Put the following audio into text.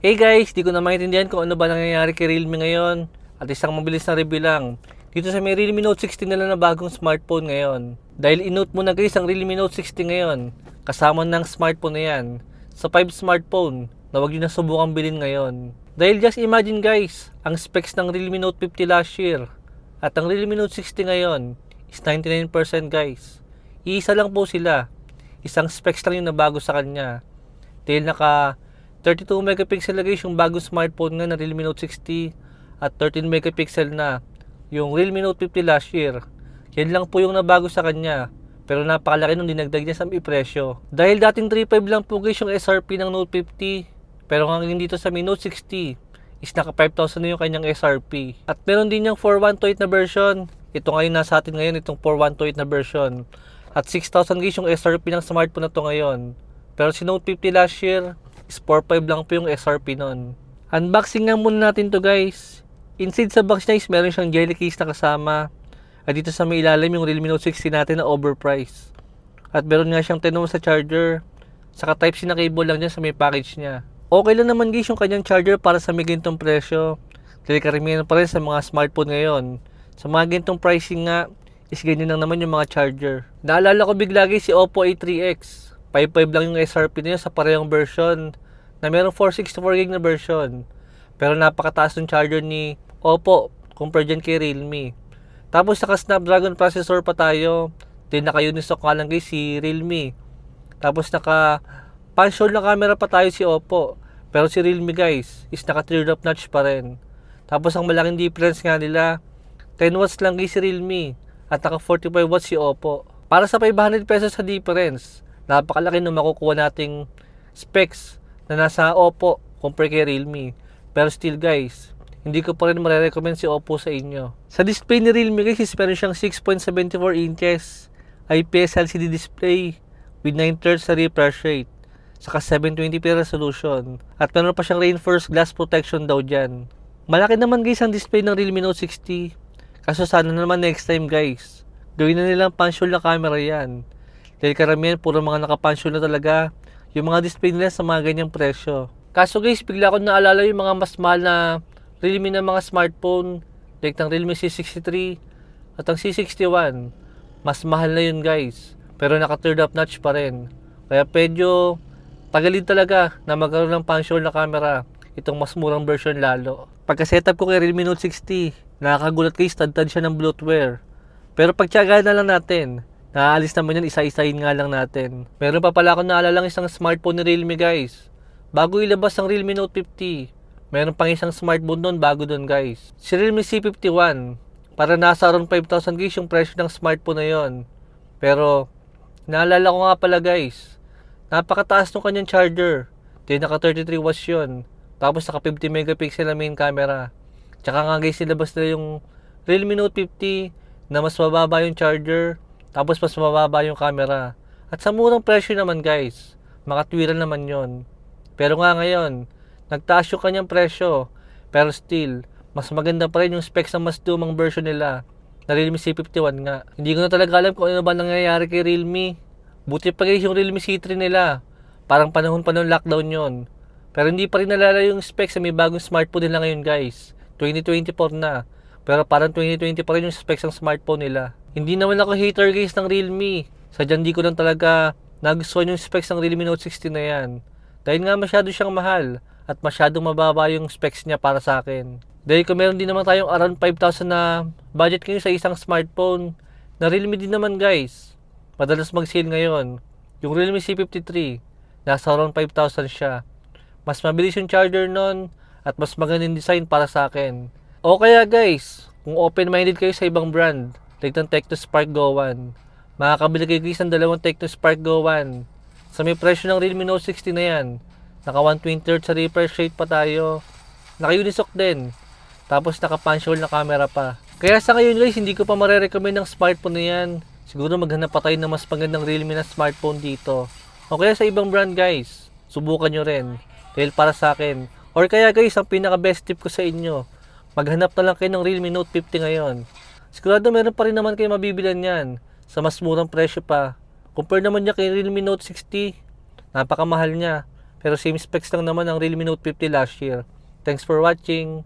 Hey guys, di ko na maintindihan kung ano ba nangyayari kay Realme ngayon. At isang mabilis na review lang. Dito sa may Realme Note 60 nila na bagong smartphone ngayon. Dahil in-note mo na guys ang Realme Note 60 ngayon. Kasama ng smartphone na yan. Sa 5 smartphone na wag nyo na subukang bilhin ngayon. Dahil just imagine guys, ang specs ng Realme Note 50 last year at ang Realme Note 60 ngayon is 99% guys. Iisa lang po sila. Isang specs lang yung nabago sa kanya. Dahil naka 32 megapixel na guys yung bagong smartphone nga na Realme Note 60 at 13 megapixel na yung Realme Note 50 last year. Yan lang po yung nabago sa kanya. Pero napakalaki nung dinagdag niya sa presyo. Dahil dating 3.5 lang po guys yung SRP ng Note 50. Pero hanggang dito sa may Note 60 is naka 5,000 na yung kanyang SRP. At meron din yung 4128 na version. Ito ngayon nasa atin ngayon itong 4128 na version. At 6,000 guys yung SRP ng smartphone na to ngayon. Pero si Note 50 last year is 4.5 lang po yung SRP nun. Unboxing nga muna natin to guys. Inside sa box niya is meron siyang jelly case na kasama. At dito sa may ilalim yung Realme Note 60 natin na overpriced. At meron nga siyang 10 ohms sa charger. Saka Type-C na cable lang dyan sa may package niya. Okay lang naman guys yung kanyang charger para sa may gintong presyo. Dahil karamihan pa rin sa mga smartphone ngayon. Sa mga gintong pricing nga is ganyan lang naman yung mga charger. Naalala ko bigla guys si Oppo A3X. 5.5 lang yung SRP niya sa parehong version na merong 464GB na version. Pero napakataas ng charger ni Oppo compare dyan kay Realme. Tapos naka Snapdragon processor pa tayo. Then naka Unisoc nga lang guys si Realme. Tapos naka punch hole na camera pa tayo si Oppo. Pero si Realme guys is naka teardrop notch pa rin. Tapos ang malaking difference nga nila 10 watts lang guys si Realme at naka 45 watts si Oppo. Para sa 500 pesos sa difference, napakalaki nung makukuha nating specs na nasa Oppo compare kay Realme. Pero still guys, hindi ko pa rin marirecommend si Oppo sa inyo. Sa display ni Realme guys is meron siyang 6.74 inches IPS LCD display with 9Hz sa refresh rate. Saka 720p resolution. At meron pa siyang reinforced glass protection daw dyan. Malaki naman guys ang display ng Realme Note 60. Kaso sana naman next time guys, gawin na nilang punch hole na camera yan. Dahil karamihan puro mga naka-punch hole na talaga yung mga display nila sa mga ganyang presyo. Kaso guys, bigla ko naalala yung mga mas mahal na Realme na mga smartphone. Like ng Realme C63 at ang C61. Mas mahal na yun guys. Pero naka third up notch pa rin. Kaya medyo tagalin talaga na magkaroon ng punch hole na camera. Itong mas murang version lalo. Pagka setup ko kay Realme Note 60, nakakagulat guys, tad-tad siya ng bloatware. Pero pagtiyagaan na lang natin. Naaalis naman yan, isa-isahin nga lang natin. Meron pa pala akong naalalang isang smartphone ni Realme guys. Bago ilabas ang Realme Note 50, meron pang isang smartphone doon bago doon guys. Si Realme C51, para nasa around 5,000 guys yung presyo ng smartphone na yon. Pero, naalala ko nga pala guys, napakataas ng kanyang charger. Di naka 33 watts yun. Tapos naka 50 megapixel na main camera. Tsaka nga guys, nilabas na yung Realme Note 50 na mas mababa yung charger. Tapos mas mababa yung camera. At sa murang presyo naman guys, makatwiran naman yon. Pero nga ngayon, nagtaas yung kanyang presyo. Pero still, mas maganda pa rin yung specs ng mas lumang version nila na Realme C51 nga. Hindi ko na talaga alam kung ano ba nangyayari kay Realme. Buti pa guys yung Realme C3 nila. Parang panahon pa ng lockdown yon. Pero hindi pa rin nalala yung specs sa may bagong smartphone nila ngayon guys. 2024 na. Pero parang 2020 pa rin yung specs ng smartphone nila. Hindi naman ako hater guys ng Realme. Sadyang di ko lang talaga nagustuhan yung specs ng Realme Note 60 na yan. Dahil nga masyado siyang mahal at masyadong mababa yung specs niya para sa akin. Dahil kung meron din naman tayong around 5,000 na budget ngayon sa isang smartphone, na Realme din naman guys. Madalas mag-sale ngayon. Yung Realme C53, nasa around 5,000 siya. Mas mabilis yung charger nun at mas magandang design para sa akin. O kaya guys, kung open-minded kayo sa ibang brand, like ng Tecno Spark Go 1, makakabili kayo guys ng dalawang Tecno Spark Go 1 sa may presyo ng Realme Note 60 na yan. Naka 120Hz sa refresh rate pa tayo. Naka Unisoc din. Tapos naka punch hole na camera pa. Kaya sa ngayon guys, hindi ko pa marirecommend ng smartphone na yan. Siguro maghanap pa tayo ng mas magandang Realme na smartphone dito. O kaya sa ibang brand guys, subukan nyo rin. Dahil para sa akin. Or kaya guys, ang pinaka best tip ko sa inyo, maghanap na lang kayo ng Realme Note 50 ngayon. Sigurado meron pa rin naman kayo mabibilan yan sa mas murang presyo pa. Compare naman niya kay Realme Note 60, napakamahal niya. Pero same specs lang naman ang Realme Note 50 last year. Thanks for watching!